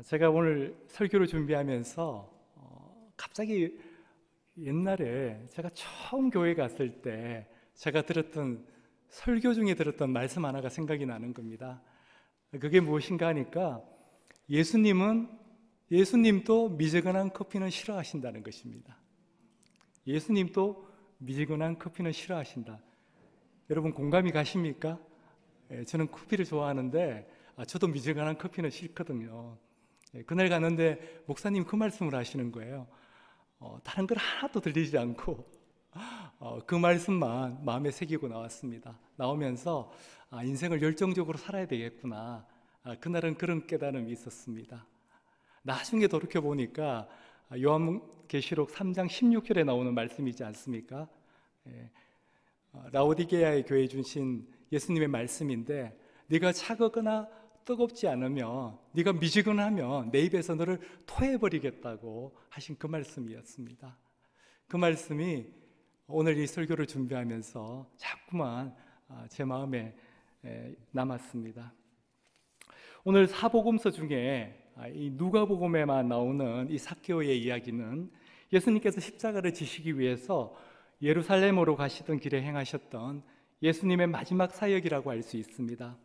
제가 오늘 설교를 준비하면서 갑자기 옛날에 제가 처음 교회 갔을 때 제가 들었던 설교 중에 들었던 말씀 하나가 생각이 나는 겁니다. 그게 무엇인가 하니까 예수님도 미지근한 커피는 싫어하신다는 것입니다. 예수님도 미지근한 커피는 싫어하신다. 여러분 공감이 가십니까? 저는 커피를 좋아하는데 저도 미지근한 커피는 싫거든요. 그날 갔는데 목사님 그 말씀을 하시는 거예요. 다른 걸 하나도 들리지 않고 그 말씀만 마음에 새기고 나왔습니다. 나오면서 인생을 열정적으로 살아야 되겠구나. 그날은 그런 깨달음이 있었습니다. 나중에 돌이켜보니까 요한계시록 3장 16절에 나오는 말씀이지 않습니까? 라오디게아의 교회에 주신 예수님의 말씀인데, 네가 차거거나 뜨겁지 않으면, 네가 미지근하면 내 입에서 너를 토해버리겠다고 하신 그 말씀이었습니다. 그 말씀이 오늘 이 설교를 준비하면서 자꾸만 제 마음에 남았습니다. 오늘 사복음서 중에 이 누가복음에만 나오는 이 삭개오의 이야기는 예수님께서 십자가를 지시기 위해서 예루살렘으로 가시던 길에 행하셨던 예수님의 마지막 사역이라고 할 수 있습니다.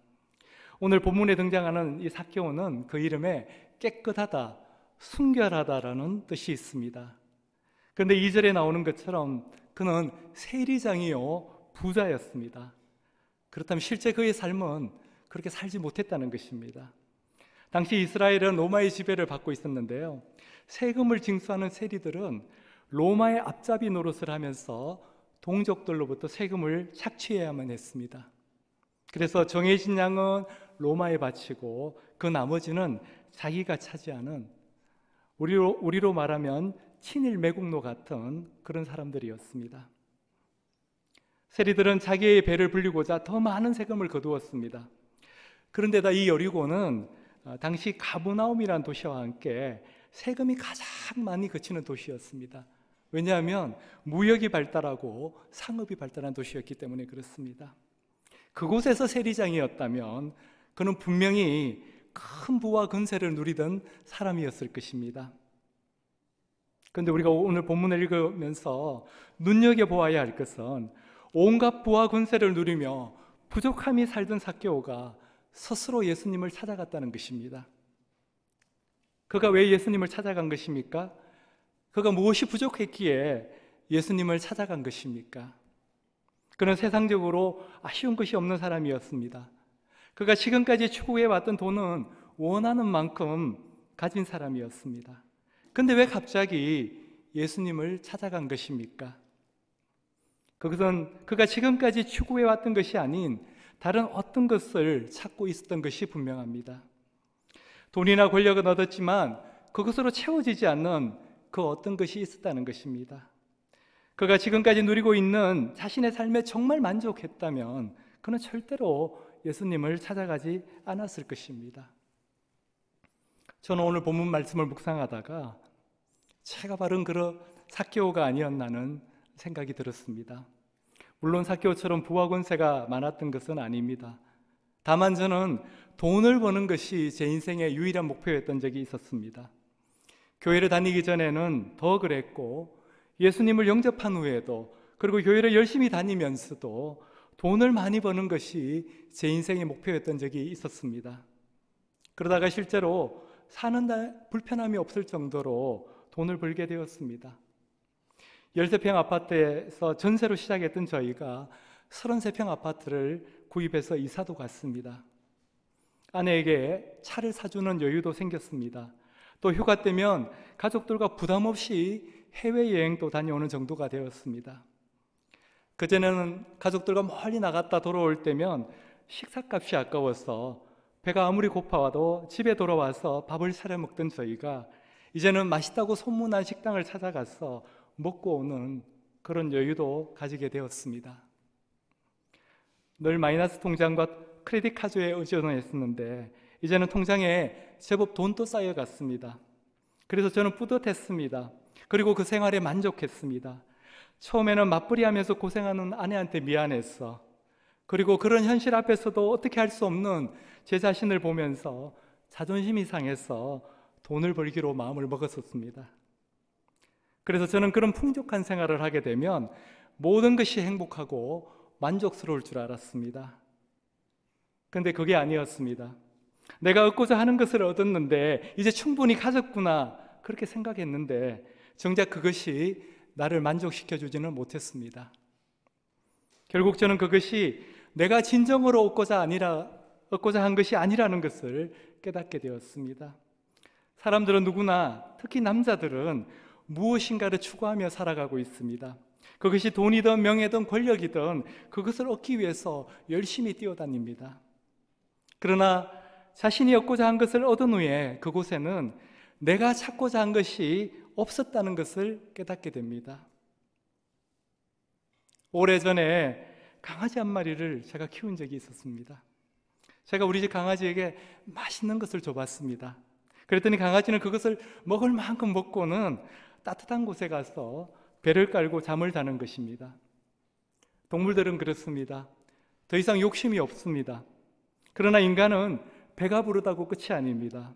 오늘 본문에 등장하는 이 삭개오는 그 이름에 깨끗하다, 순결하다라는 뜻이 있습니다. 그런데 2절에 나오는 것처럼 그는 세리장이요 부자였습니다. 그렇다면 실제 그의 삶은 그렇게 살지 못했다는 것입니다. 당시 이스라엘은 로마의 지배를 받고 있었는데요, 세금을 징수하는 세리들은 로마의 앞잡이 노릇을 하면서 동족들로부터 세금을 착취해야만 했습니다. 그래서 정해진 양은 로마에 바치고 그 나머지는 자기가 차지하는, 우리로 말하면 친일 매국노 같은 그런 사람들이었습니다. 세리들은 자기의 배를 불리고자 더 많은 세금을 거두었습니다. 그런데다 이 여리고는 당시 가브나움이라는 도시와 함께 세금이 가장 많이 거치는 도시였습니다. 왜냐하면 무역이 발달하고 상업이 발달한 도시였기 때문에 그렇습니다. 그곳에서 세리장이었다면 그는 분명히 큰 부와 권세를 누리던 사람이었을 것입니다. 그런데 우리가 오늘 본문을 읽으면서 눈여겨보아야 할 것은 온갖 부와 권세를 누리며 부족함이 살던 삭개오가 스스로 예수님을 찾아갔다는 것입니다. 그가 왜 예수님을 찾아간 것입니까? 그가 무엇이 부족했기에 예수님을 찾아간 것입니까? 그는 세상적으로 아쉬운 것이 없는 사람이었습니다. 그가 지금까지 추구해왔던 돈은 원하는 만큼 가진 사람이었습니다. 그런데 왜 갑자기 예수님을 찾아간 것입니까? 그것은 그가 지금까지 추구해왔던 것이 아닌 다른 어떤 것을 찾고 있었던 것이 분명합니다. 돈이나 권력은 얻었지만 그것으로 채워지지 않는 그 어떤 것이 있었다는 것입니다. 그가 지금까지 누리고 있는 자신의 삶에 정말 만족했다면 그는 절대로 예수님을 찾아가지 않았을 것입니다. 저는 오늘 본문 말씀을 묵상하다가 제가 바른 그런 삭개오가 아니었나는 생각이 들었습니다. 물론 삭개오처럼 부와 권세가 많았던 것은 아닙니다. 다만 저는 돈을 버는 것이 제 인생의 유일한 목표였던 적이 있었습니다. 교회를 다니기 전에는 더 그랬고, 예수님을 영접한 후에도, 그리고 교회를 열심히 다니면서도 돈을 많이 버는 것이 제 인생의 목표였던 적이 있었습니다. 그러다가 실제로 사는 불편함이 없을 정도로 돈을 벌게 되었습니다. 13평 아파트에서 전세로 시작했던 저희가 33평 아파트를 구입해서 이사도 갔습니다. 아내에게 차를 사주는 여유도 생겼습니다. 또 휴가 때면 가족들과 부담 없이 해외여행도 다녀오는 정도가 되었습니다. 그전에는 가족들과 멀리 나갔다 돌아올 때면 식사값이 아까워서 배가 아무리 고파와도 집에 돌아와서 밥을 차려 먹던 저희가 이제는 맛있다고 소문난 식당을 찾아가서 먹고 오는 그런 여유도 가지게 되었습니다. 늘 마이너스 통장과 크레딧 카드에 의존했었는데 이제는 통장에 제법 돈도 쌓여갔습니다. 그래서 저는 뿌듯했습니다. 그리고 그 생활에 만족했습니다. 처음에는 맞벌이하면서 고생하는 아내한테 미안했어. 그리고 그런 현실 앞에서도 어떻게 할 수 없는 제 자신을 보면서 자존심이 상해서 돈을 벌기로 마음을 먹었었습니다. 그래서 저는 그런 풍족한 생활을 하게 되면 모든 것이 행복하고 만족스러울 줄 알았습니다. 그런데 그게 아니었습니다. 내가 얻고자 하는 것을 얻었는데 이제 충분히 가졌구나 그렇게 생각했는데 정작 그것이 나를 만족시켜주지는 못했습니다. 결국 저는 그것이 내가 진정으로 얻고자 한 것이 아니라는 것을 깨닫게 되었습니다. 사람들은 누구나, 특히 남자들은 무엇인가를 추구하며 살아가고 있습니다. 그것이 돈이든 명예든 권력이든 그것을 얻기 위해서 열심히 뛰어다닙니다. 그러나 자신이 얻고자 한 것을 얻은 후에 그곳에는 내가 찾고자 한 것이 없었다는 것을 깨닫게 됩니다. 오래전에 강아지 한 마리를 제가 키운 적이 있었습니다. 제가 우리 집 강아지에게 맛있는 것을 줘봤습니다. 그랬더니 강아지는 그것을 먹을 만큼 먹고는 따뜻한 곳에 가서 배를 깔고 잠을 자는 것입니다. 동물들은 그렇습니다. 더 이상 욕심이 없습니다. 그러나 인간은 배가 부르다고 끝이 아닙니다.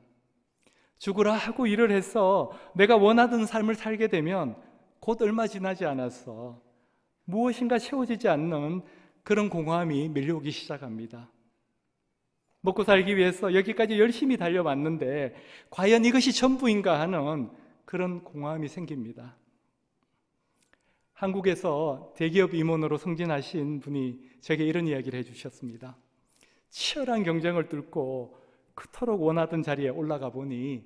죽으라 하고 일을 해서 내가 원하던 삶을 살게 되면 곧 얼마 지나지 않아서 무엇인가 채워지지 않는 그런 공허함이 밀려오기 시작합니다. 먹고 살기 위해서 여기까지 열심히 달려왔는데 과연 이것이 전부인가 하는 그런 공허함이 생깁니다. 한국에서 대기업 임원으로 승진하신 분이 제게 이런 이야기를 해주셨습니다. 치열한 경쟁을 뚫고 그토록 원하던 자리에 올라가 보니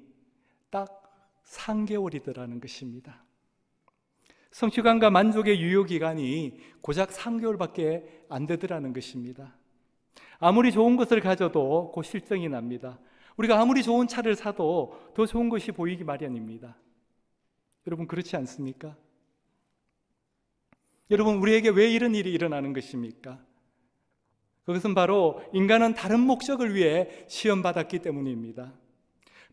딱 3개월이더라는 것입니다. 성취감과 만족의 유효기간이 고작 3개월밖에 안 되더라는 것입니다. 아무리 좋은 것을 가져도 곧 실증이 납니다. 우리가 아무리 좋은 차를 사도 더 좋은 것이 보이기 마련입니다. 여러분 그렇지 않습니까? 여러분 우리에게 왜 이런 일이 일어나는 것입니까? 그것은 바로 인간은 다른 목적을 위해 시험받았기 때문입니다.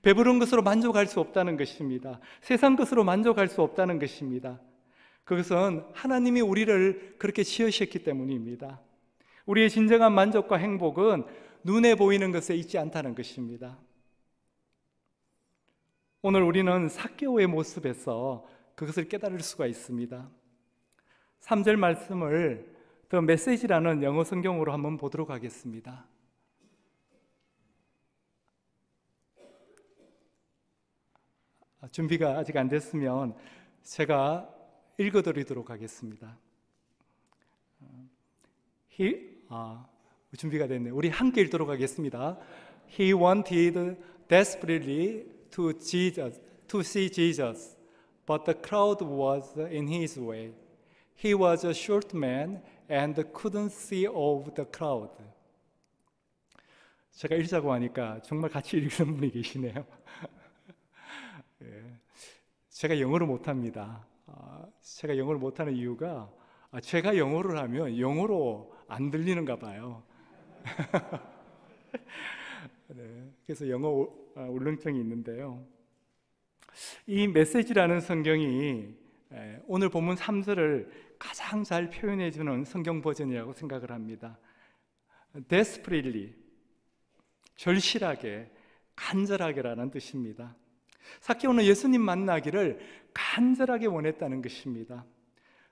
배부른 것으로 만족할 수 없다는 것입니다. 세상 것으로 만족할 수 없다는 것입니다. 그것은 하나님이 우리를 그렇게 지으셨기 때문입니다. 우리의 진정한 만족과 행복은 눈에 보이는 것에 있지 않다는 것입니다. 오늘 우리는 삭개오의 모습에서 그것을 깨달을 수가 있습니다. 3절 말씀을 The Message라는 영어 성경으로 한번 보도록 하겠습니다. 준비가 아직 안 됐으면 제가 읽어드리도록 하겠습니다. 준비가 됐네요. 우리 함께 읽도록 하겠습니다. He wanted desperately to see Jesus, but the crowd was in his way. He was a short man and couldn't see over the crowd. 제가 읽자고 하니까 정말 같이 읽는 분이 계시네요. 제가 영어를 못합니다. 제가 영어를 못하는 이유가 제가 영어를 하면 영어로 안 들리는가 봐요. 네, 그래서 영어 울렁증이 있는데요. 이 메시지라는 성경이 오늘 본문 3절을 가장 잘 표현해 주는 성경 버전이라고 생각을 합니다. desperately, 절실하게, 간절하게라는 뜻입니다. 삭개오는 예수님 만나기를 간절하게 원했다는 것입니다.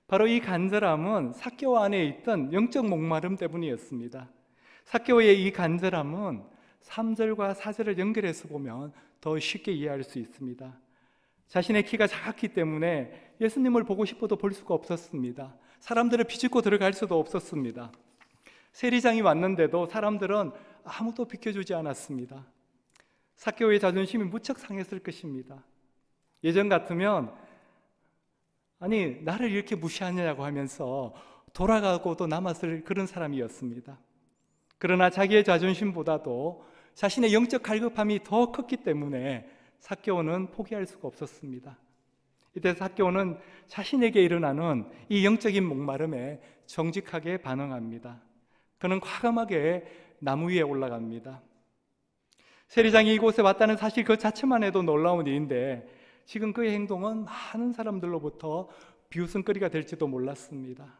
바로 이 간절함은 삭개오 안에 있던 영적 목마름 때문이었습니다. 삭개오의 이 간절함은 3절과 4절을 연결해서 보면 더 쉽게 이해할 수 있습니다. 자신의 키가 작았기 때문에 예수님을 보고 싶어도 볼 수가 없었습니다. 사람들을 비집고 들어갈 수도 없었습니다. 세리장이 왔는데도 사람들은 아무도 비켜주지 않았습니다. 삭개오의 자존심이 무척 상했을 것입니다. 예전 같으면 아니 나를 이렇게 무시하느냐고 하면서 돌아가고도 남았을 그런 사람이었습니다. 그러나 자기의 자존심보다도 자신의 영적 갈급함이 더 컸기 때문에 삭개오는 포기할 수가 없었습니다. 이때 삭개오는 자신에게 일어나는 이 영적인 목마름에 정직하게 반응합니다. 그는 과감하게 나무 위에 올라갑니다. 세리장이 이곳에 왔다는 사실 그 자체만 해도 놀라운 일인데 지금 그의 행동은 많은 사람들로부터 비웃음거리가 될지도 몰랐습니다.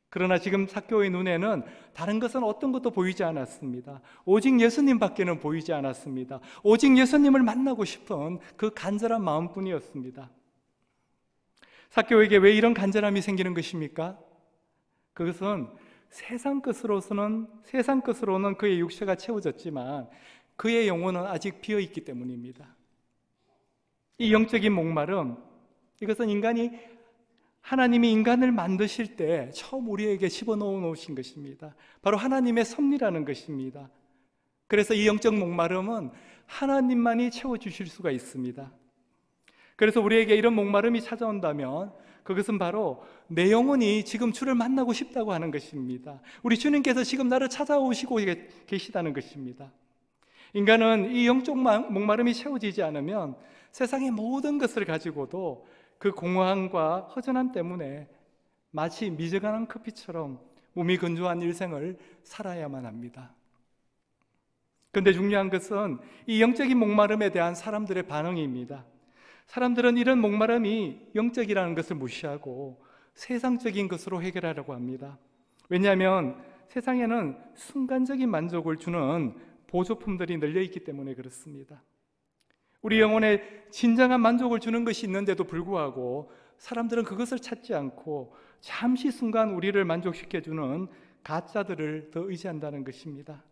그러나 지금 삭개오의 눈에는 다른 것은 어떤 것도 보이지 않았습니다. 오직 예수님밖에는 보이지 않았습니다. 오직 예수님을 만나고 싶은 그 간절한 마음뿐이었습니다. 삭개오에게 왜 이런 간절함이 생기는 것입니까? 그것은 세상 것으로는 그의 육체가 채워졌지만 그의 영혼은 아직 비어 있기 때문입니다. 이 영적인 목마름, 이것은 하나님이 인간을 만드실 때 처음 우리에게 집어넣어 놓으신 것입니다. 바로 하나님의 섭리라는 것입니다. 그래서 이 영적 목마름은 하나님만이 채워주실 수가 있습니다. 그래서 우리에게 이런 목마름이 찾아온다면 그것은 바로 내 영혼이 지금 주를 만나고 싶다고 하는 것입니다. 우리 주님께서 지금 나를 찾아오시고 계시다는 것입니다. 인간은 이 영적 목마름이 채워지지 않으면 세상의 모든 것을 가지고도 그 공허함과 허전함 때문에 마치 미지근한 커피처럼 몸이 건조한 일생을 살아야만 합니다. 그런데 중요한 것은 이 영적인 목마름에 대한 사람들의 반응입니다. 사람들은 이런 목마름이 영적이라는 것을 무시하고 세상적인 것으로 해결하려고 합니다. 왜냐하면 세상에는 순간적인 만족을 주는 보조품들이 널려있기 때문에 그렇습니다. 우리 영혼에 진정한 만족을 주는 것이 있는데도 불구하고 사람들은 그것을 찾지 않고 잠시 순간 우리를 만족시켜주는 가짜들을 더 의지한다는 것입니다.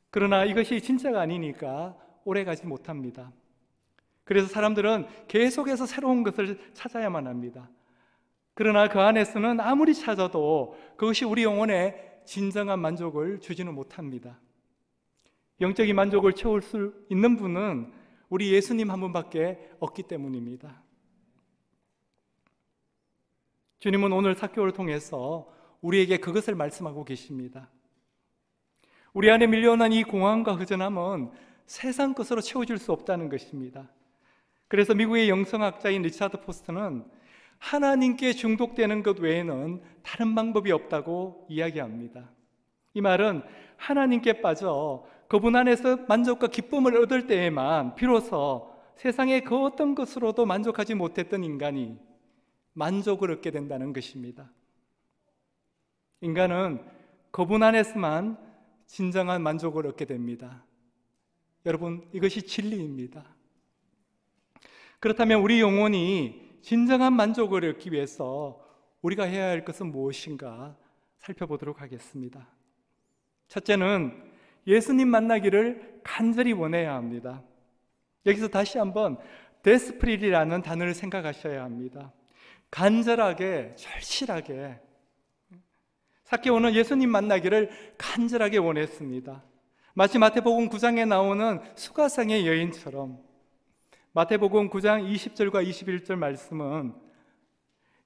그러나 이것이 진짜가 아니니까 오래가지 못합니다. 그래서 사람들은 계속해서 새로운 것을 찾아야만 합니다. 그러나 그 안에서는 아무리 찾아도 그것이 우리 영혼에 진정한 만족을 주지는 못합니다. 영적인 만족을 채울 수 있는 분은 우리 예수님 한 분밖에 없기 때문입니다. 주님은 오늘 삭개오를 통해서 우리에게 그것을 말씀하고 계십니다. 우리 안에 밀려오는 이 공허함과 허전함은 세상 것으로 채워질 수 없다는 것입니다. 그래서 미국의 영성학자인 리차드 포스터는 하나님께 중독되는 것 외에는 다른 방법이 없다고 이야기합니다. 이 말은 하나님께 빠져 그분 안에서 만족과 기쁨을 얻을 때에만 비로소 세상의 그 어떤 것으로도 만족하지 못했던 인간이 만족을 얻게 된다는 것입니다. 인간은 그분 안에서만 진정한 만족을 얻게 됩니다. 여러분, 이것이 진리입니다. 그렇다면 우리 영혼이 진정한 만족을 얻기 위해서 우리가 해야 할 것은 무엇인가 살펴보도록 하겠습니다. 첫째는 예수님 만나기를 간절히 원해야 합니다. 여기서 다시 한번 데스프리라는 단어를 생각하셔야 합니다. 간절하게, 절실하게. 삭개오는 예수님 만나기를 간절하게 원했습니다. 마치 마태복음 9장에 나오는 수가성의 여인처럼. 마태복음 9장 20절과 21절 말씀은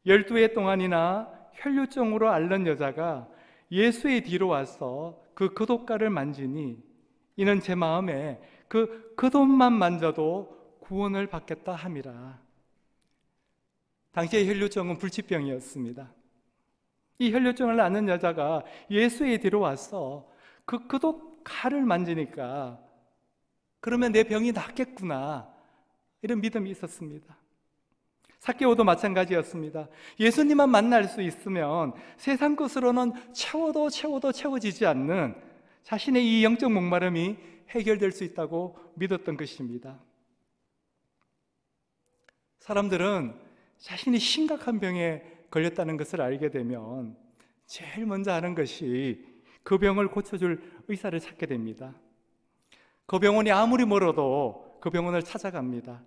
12해 동안이나 혈류증으로 앓는 여자가 예수의 뒤로 와서 그 겉옷가를 만지니 이는 제 마음에 그 겉옷만 만져도 구원을 받겠다 함이라. 당시의 혈류증은 불치병이었습니다. 이 혈류증을 앓는 여자가 예수의 뒤로 와서 그 겉옷가를 만지니까 그러면 내 병이 낫겠구나, 이런 믿음이 있었습니다. 삭개오도 마찬가지였습니다. 예수님만 만날 수 있으면 세상 것으로는 채워도 채워지지 않는 자신의 이 영적 목마름이 해결될 수 있다고 믿었던 것입니다. 사람들은 자신이 심각한 병에 걸렸다는 것을 알게 되면 제일 먼저 하는 것이 그 병을 고쳐줄 의사를 찾게 됩니다. 그 병원이 아무리 멀어도 그 병원을 찾아갑니다.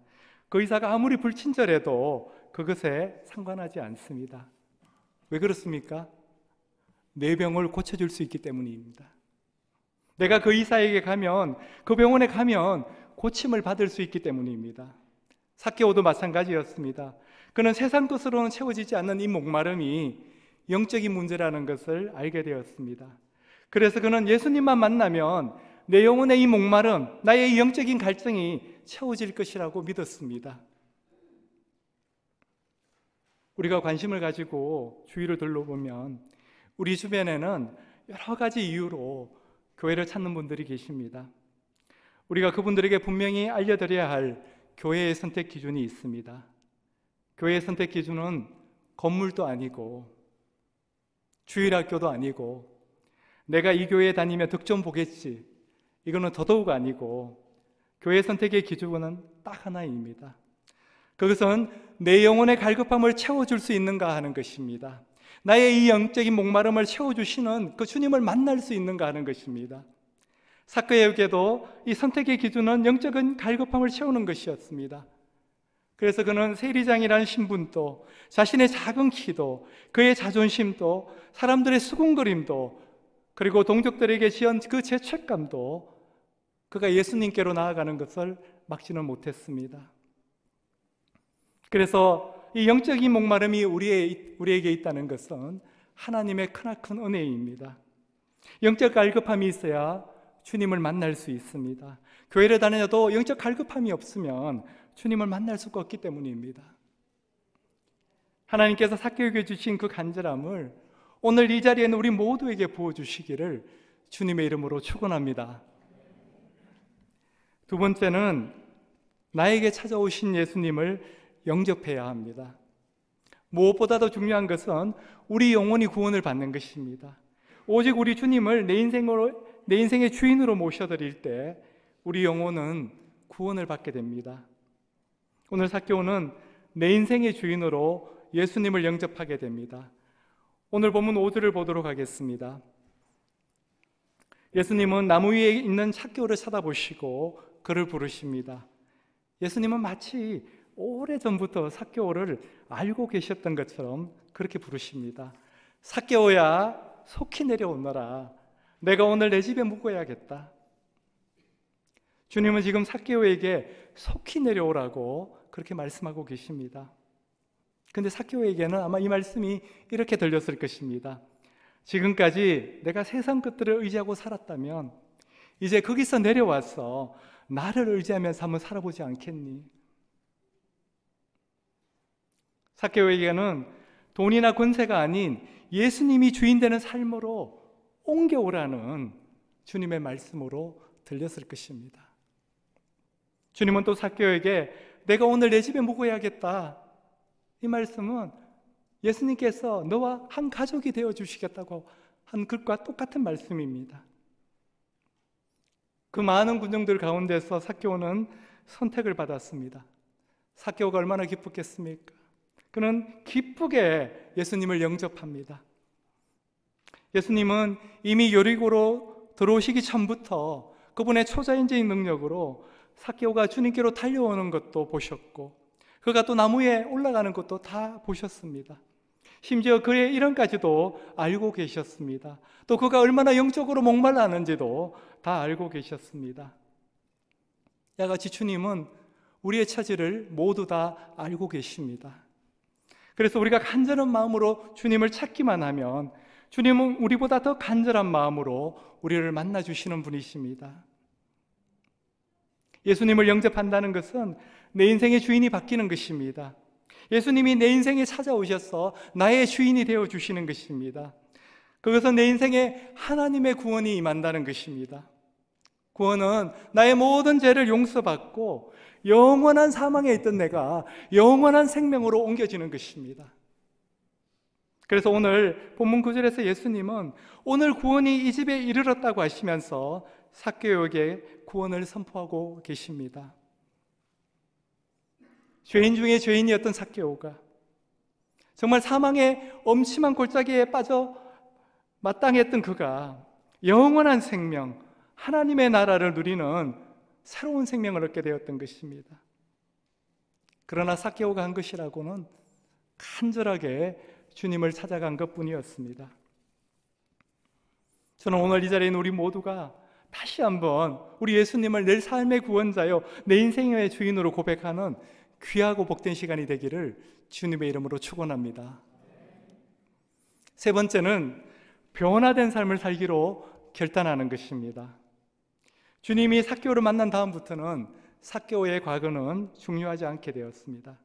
그 의사가 아무리 불친절해도 그것에 상관하지 않습니다. 왜 그렇습니까? 내 병을 고쳐줄 수 있기 때문입니다. 내가 그 의사에게 가면, 그 병원에 가면 고침을 받을 수 있기 때문입니다. 삭개오도 마찬가지였습니다. 그는 세상 것으로는 채워지지 않는 이 목마름이 영적인 문제라는 것을 알게 되었습니다. 그래서 그는 예수님만 만나면 내 영혼의 이 목마름, 나의 이 영적인 갈증이 채워질 것이라고 믿었습니다. 우리가 관심을 가지고 주위를 둘러보면 우리 주변에는 여러 가지 이유로 교회를 찾는 분들이 계십니다. 우리가 그분들에게 분명히 알려드려야 할 교회의 선택 기준이 있습니다. 교회의 선택 기준은 건물도 아니고 주일학교도 아니고 내가 이 교회에 다니면 득 좀 보겠지, 이거는 더더욱 아니고 교회 선택의 기준은 딱 하나입니다. 그것은 내 영혼의 갈급함을 채워줄 수 있는가 하는 것입니다. 나의 이 영적인 목마름을 채워주시는 그 주님을 만날 수 있는가 하는 것입니다. 삭개오에게도 이 선택의 기준은 영적인 갈급함을 채우는 것이었습니다. 그래서 그는 세리장이라는 신분도, 자신의 작은 키도, 그의 자존심도, 사람들의 수군거림도, 그리고 동족들에게 지은 그 죄책감도 그가 예수님께로 나아가는 것을 막지는 못했습니다. 그래서 이 영적인 목마름이 우리에게 있다는 것은 하나님의 크나큰 은혜입니다. 영적 갈급함이 있어야 주님을 만날 수 있습니다. 교회를 다녀도 영적 갈급함이 없으면 주님을 만날 수가 없기 때문입니다. 하나님께서 삭개오에게 주신 그 간절함을 오늘 이 자리에 있는 우리 모두에게 부어주시기를 주님의 이름으로 축원합니다. 두 번째는 나에게 찾아오신 예수님을 영접해야 합니다. 무엇보다도 중요한 것은 우리 영혼이 구원을 받는 것입니다. 오직 우리 주님을 내 인생의 주인으로 모셔드릴 때 우리 영혼은 구원을 받게 됩니다. 오늘 삭개오는 내 인생의 주인으로 예수님을 영접하게 됩니다. 오늘 본문 5절을 보도록 하겠습니다. 예수님은 나무 위에 있는 삭개오를 쳐다보시고 그를 부르십니다. 예수님은 마치 오래전부터 삭개오를 알고 계셨던 것처럼 그렇게 부르십니다. 삭개오야, 속히 내려오너라. 내가 오늘 내 집에 묵어야겠다. 주님은 지금 삭개오에게 속히 내려오라고 그렇게 말씀하고 계십니다. 근데 삭개오에게는 아마 이 말씀이 이렇게 들렸을 것입니다. 지금까지 내가 세상 것들을 의지하고 살았다면 이제 거기서 내려와서 나를 의지하면서 한번 살아보지 않겠니? 삭개오에게는 돈이나 권세가 아닌 예수님이 주인 되는 삶으로 옮겨오라는 주님의 말씀으로 들렸을 것입니다. 주님은 또 삭개오에게 내가 오늘 내 집에 묵어야겠다, 이 말씀은 예수님께서 너와 한 가족이 되어주시겠다고 한 것과 똑같은 말씀입니다. 그 많은 군중들 가운데서 삭개오는 선택을 받았습니다. 삭개오가 얼마나 기쁘겠습니까? 그는 기쁘게 예수님을 영접합니다. 예수님은 이미 여리고로 들어오시기 전부터 그분의 초자연적인 능력으로 삭개오가 주님께로 달려오는 것도 보셨고 그가 또 나무에 올라가는 것도 다 보셨습니다. 심지어 그의 이름까지도 알고 계셨습니다. 또 그가 얼마나 영적으로 목말라하는지도 다 알고 계셨습니다. 야같이 주님은 우리의 처지를 모두 다 알고 계십니다. 그래서 우리가 간절한 마음으로 주님을 찾기만 하면 주님은 우리보다 더 간절한 마음으로 우리를 만나주시는 분이십니다. 예수님을 영접한다는 것은 내 인생의 주인이 바뀌는 것입니다. 예수님이 내 인생에 찾아오셔서 나의 주인이 되어주시는 것입니다. 그것은 내 인생에 하나님의 구원이 임한다는 것입니다. 구원은 나의 모든 죄를 용서받고 영원한 사망에 있던 내가 영원한 생명으로 옮겨지는 것입니다. 그래서 오늘 본문 9절에서 예수님은 오늘 구원이 이 집에 이르렀다고 하시면서 삭개오에게 구원을 선포하고 계십니다. 죄인 중에 죄인이었던 삭개오가 정말 사망의 엄침한 골짜기에 빠져 마땅했던 그가 영원한 생명, 하나님의 나라를 누리는 새로운 생명을 얻게 되었던 것입니다. 그러나 삭개오가 한 것이라고는 간절하게 주님을 찾아간 것뿐이었습니다. 저는 오늘 이 자리에 있는 우리 모두가 다시 한번 우리 예수님을 내 삶의 구원자요, 내 인생의 주인으로 고백하는 귀하고 복된 시간이 되기를 주님의 이름으로 축원합니다. 세 번째는 변화된 삶을 살기로 결단하는 것입니다. 주님이 삭개오를 만난 다음부터는 삭개오의 과거는 중요하지 않게 되었습니다.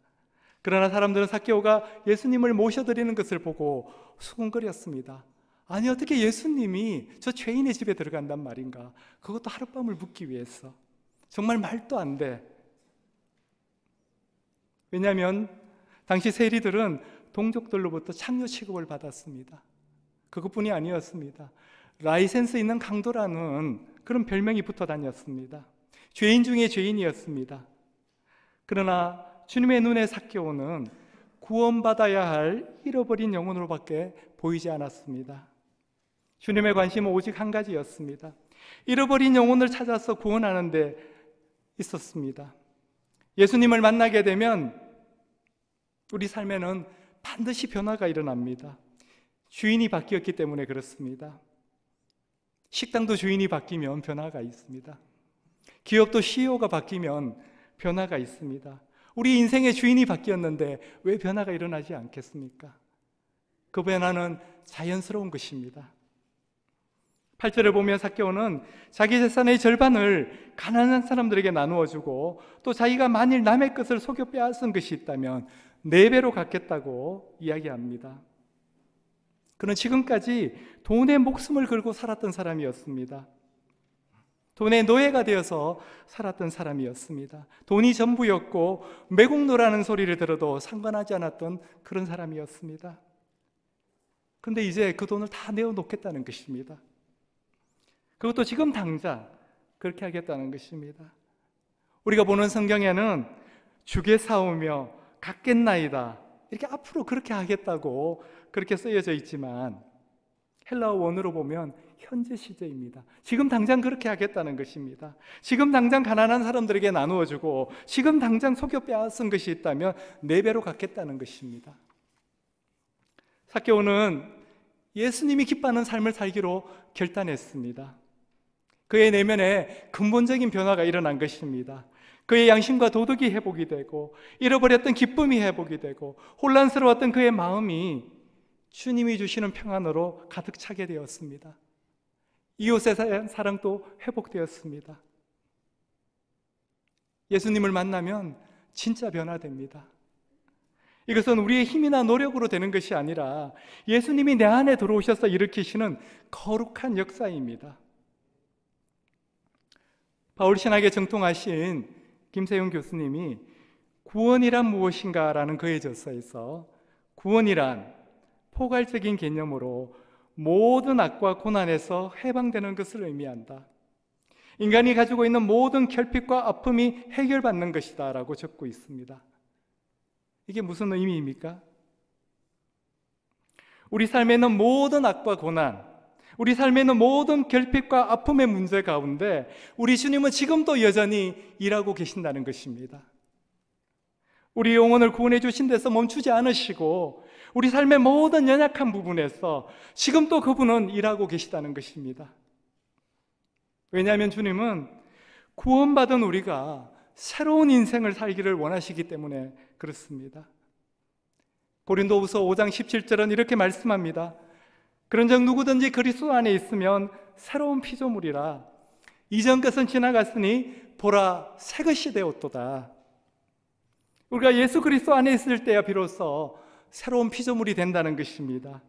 그러나 사람들은 삭개오가 예수님을 모셔드리는 것을 보고 수군거렸습니다. 아니, 어떻게 예수님이 저 죄인의 집에 들어간단 말인가? 그것도 하룻밤을 묵기 위해서. 정말 말도 안 돼. 왜냐하면 당시 세리들은 동족들로부터 창녀 취급을 받았습니다. 그것뿐이 아니었습니다. 라이센스 있는 강도라는 그런 별명이 붙어 다녔습니다. 죄인 중에 죄인이었습니다. 그러나 주님의 눈에 삭개오는 구원받아야 할 잃어버린 영혼으로밖에 보이지 않았습니다. 주님의 관심은 오직 한 가지였습니다. 잃어버린 영혼을 찾아서 구원하는 데 있었습니다. 예수님을 만나게 되면 우리 삶에는 반드시 변화가 일어납니다. 주인이 바뀌었기 때문에 그렇습니다. 식당도 주인이 바뀌면 변화가 있습니다. 기업도 CEO가 바뀌면 변화가 있습니다. 우리 인생의 주인이 바뀌었는데 왜 변화가 일어나지 않겠습니까? 그 변화는 자연스러운 것입니다. 8절을 보면 삭개오는 자기 재산의 절반을 가난한 사람들에게 나누어 주고 또 자기가 만일 남의 것을 속여 빼앗은 것이 있다면 4배로 갚겠다고 이야기합니다. 그는 지금까지 돈에 목숨을 걸고 살았던 사람이었습니다. 돈의 노예가 되어서 살았던 사람이었습니다. 돈이 전부였고 매국노라는 소리를 들어도 상관하지 않았던 그런 사람이었습니다. 그런데 이제 그 돈을 다 내어놓겠다는 것입니다. 그것도 지금 당장 그렇게 하겠다는 것입니다. 우리가 보는 성경에는 주게 사오며 갚겠나이다 이렇게 앞으로 그렇게 하겠다고 그렇게 쓰여져 있지만 헬라어 원어로 보면 현재 시제입니다. 지금 당장 그렇게 하겠다는 것입니다. 지금 당장 가난한 사람들에게 나누어주고 지금 당장 속여 빼앗은 것이 있다면 4배로 갚겠다는 것입니다. 삭개오는 예수님이 기뻐하는 삶을 살기로 결단했습니다. 그의 내면에 근본적인 변화가 일어난 것입니다. 그의 양심과 도덕이 회복이 되고 잃어버렸던 기쁨이 회복이 되고 혼란스러웠던 그의 마음이 주님이 주시는 평안으로 가득 차게 되었습니다. 이웃에 대한 사랑도 회복되었습니다. 예수님을 만나면 진짜 변화됩니다. 이것은 우리의 힘이나 노력으로 되는 것이 아니라 예수님이 내 안에 들어오셔서 일으키시는 거룩한 역사입니다. 바울 신학에 정통하신 김세용 교수님이 구원이란 무엇인가 라는 그의 저서에서 구원이란 포괄적인 개념으로 모든 악과 고난에서 해방되는 것을 의미한다. 인간이 가지고 있는 모든 결핍과 아픔이 해결받는 것이다 라고 적고 있습니다. 이게 무슨 의미입니까? 우리 삶에 있는 모든 악과 고난, 우리 삶에 있는 모든 결핍과 아픔의 문제 가운데 우리 주님은 지금도 여전히 일하고 계신다는 것입니다. 우리 영혼을 구원해 주신 데서 멈추지 않으시고 우리 삶의 모든 연약한 부분에서 지금도 그분은 일하고 계시다는 것입니다. 왜냐하면 주님은 구원받은 우리가 새로운 인생을 살기를 원하시기 때문에 그렇습니다. 고린도후서 5장 17절은 이렇게 말씀합니다. 그런즉 누구든지 그리스도 안에 있으면 새로운 피조물이라 이전 것은 지나갔으니 보라 새 것이 되었도다. 우리가 예수 그리스도 안에 있을 때야 비로소 새로운 피조물이 된다는 것입니다.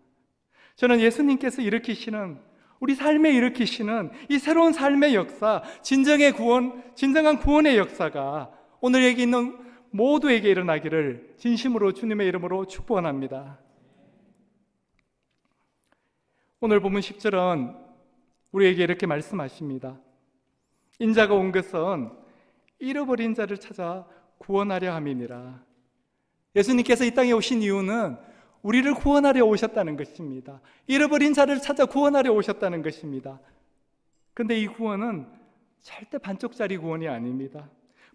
저는 예수님께서 일으키시는 우리 삶에 일으키시는 이 새로운 삶의 역사, 진정한 구원의 역사가 오늘 여기 있는 모두에게 일어나기를 진심으로 주님의 이름으로 축복합니다. 오늘 본문 10절은 우리에게 이렇게 말씀하십니다. 인자가 온 것은 잃어버린 자를 찾아 구원하려 함이니라. 예수님께서 이 땅에 오신 이유는 우리를 구원하려 오셨다는 것입니다. 잃어버린 자를 찾아 구원하려 오셨다는 것입니다. 그런데 이 구원은 절대 반쪽짜리 구원이 아닙니다.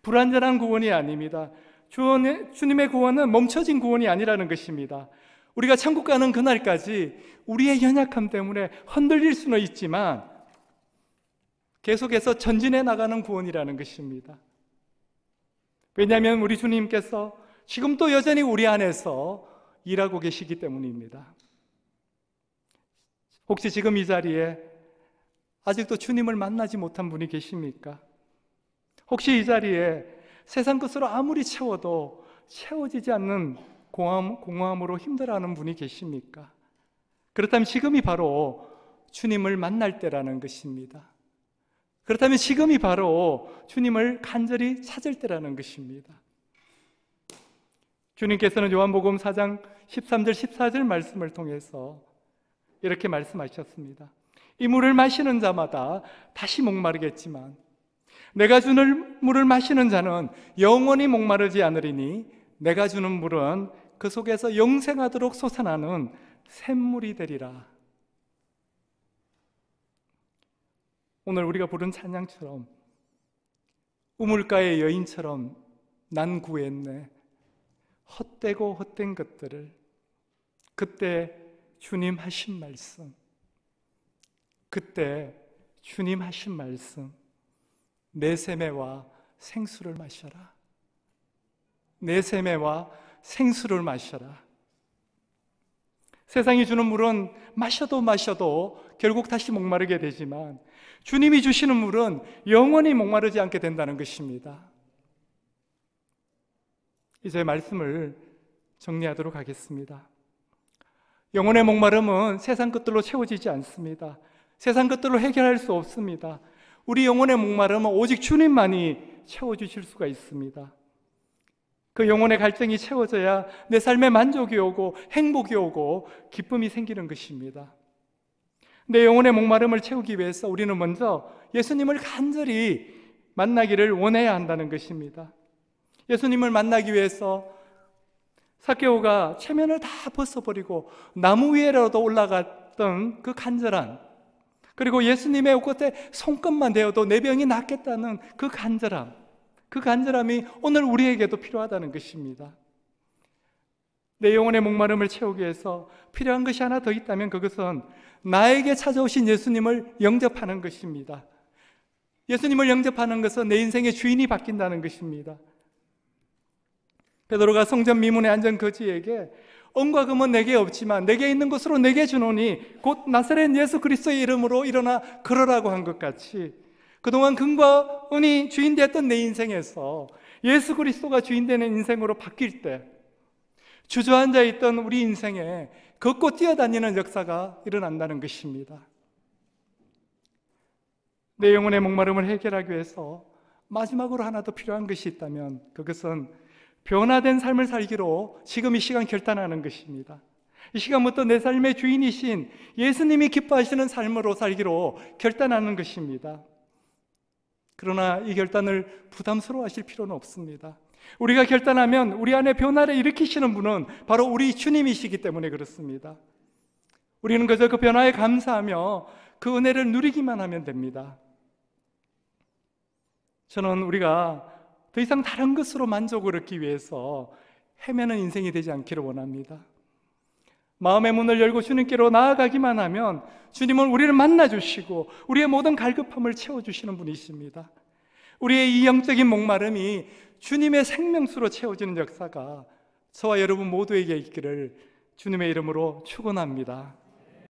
불완전한 구원이 아닙니다. 주님의 구원은 멈춰진 구원이 아니라는 것입니다. 우리가 천국 가는 그날까지 우리의 연약함 때문에 흔들릴 수는 있지만 계속해서 전진해 나가는 구원이라는 것입니다. 왜냐하면 우리 주님께서 지금도 여전히 우리 안에서 일하고 계시기 때문입니다. 혹시 지금 이 자리에 아직도 주님을 만나지 못한 분이 계십니까? 혹시 이 자리에 세상 것으로 아무리 채워도 채워지지 않는 공허함으로 힘들어하는 분이 계십니까? 그렇다면 지금이 바로 주님을 만날 때라는 것입니다. 그렇다면 지금이 바로 주님을 간절히 찾을 때라는 것입니다. 주님께서는 요한복음 4장 13절 14절 말씀을 통해서 이렇게 말씀하셨습니다. 이 물을 마시는 자마다 다시 목마르겠지만 내가 주는 물을 마시는 자는 영원히 목마르지 않으리니 내가 주는 물은 그 속에서 영생하도록 솟아나는 샘물이 되리라. 오늘 우리가 부른 찬양처럼 우물가의 여인처럼 난 구했네. 헛되고 헛된 것들을. 그때 주님 하신 말씀, 그때 주님 하신 말씀, 내 샘에와 생수를 마셔라. 내 샘에와 생수를 마셔라. 세상이 주는 물은 마셔도 결국 다시 목마르게 되지만 주님이 주시는 물은 영원히 목마르지 않게 된다는 것입니다. 이제 말씀을 정리하도록 하겠습니다. 영혼의 목마름은 세상 것들로 채워지지 않습니다. 세상 것들로 해결할 수 없습니다. 우리 영혼의 목마름은 오직 주님만이 채워주실 수가 있습니다. 그 영혼의 갈증이 채워져야 내 삶에 만족이 오고 행복이 오고 기쁨이 생기는 것입니다. 내 영혼의 목마름을 채우기 위해서 우리는 먼저 예수님을 간절히 만나기를 원해야 한다는 것입니다. 예수님을 만나기 위해서 삭개오가 체면을 다 벗어버리고 나무 위에라도 올라갔던 그 간절한, 그리고 예수님의 옷겉에 손끝만 대어도 내 병이 낫겠다는 그 간절함, 그 간절함이 오늘 우리에게도 필요하다는 것입니다. 내 영혼의 목마름을 채우기 위해서 필요한 것이 하나 더 있다면 그것은 나에게 찾아오신 예수님을 영접하는 것입니다. 예수님을 영접하는 것은 내 인생의 주인이 바뀐다는 것입니다. 베드로가 성전 미문에 앉은 거지에게 은과 금은 내게 없지만 내게 있는 것으로 내게 주노니 곧 나사렛 예수 그리스도의 이름으로 일어나 걸으라고 한 것 같이 그동안 금과 은이 주인 되었던 내 인생에서 예수 그리스도가 주인 되는 인생으로 바뀔 때 주저앉아 있던 우리 인생에 걷고 뛰어다니는 역사가 일어난다는 것입니다. 내 영혼의 목마름을 해결하기 위해서 마지막으로 하나 더 필요한 것이 있다면 그것은 변화된 삶을 살기로 지금 이 시간 결단하는 것입니다. 이 시간부터 내 삶의 주인이신 예수님이 기뻐하시는 삶으로 살기로 결단하는 것입니다. 그러나 이 결단을 부담스러워하실 필요는 없습니다. 우리가 결단하면 우리 안에 변화를 일으키시는 분은 바로 우리 주님이시기 때문에 그렇습니다. 우리는 그저 그 변화에 감사하며 그 은혜를 누리기만 하면 됩니다. 저는 우리가 더 이상 다른 것으로 만족을 얻기 위해서 헤매는 인생이 되지 않기를 원합니다. 마음의 문을 열고 주님께로 나아가기만 하면 주님은 우리를 만나주시고 우리의 모든 갈급함을 채워주시는 분이십니다. 우리의 이 영적인 목마름이 주님의 생명수로 채워지는 역사가 저와 여러분 모두에게 있기를 주님의 이름으로 축원합니다.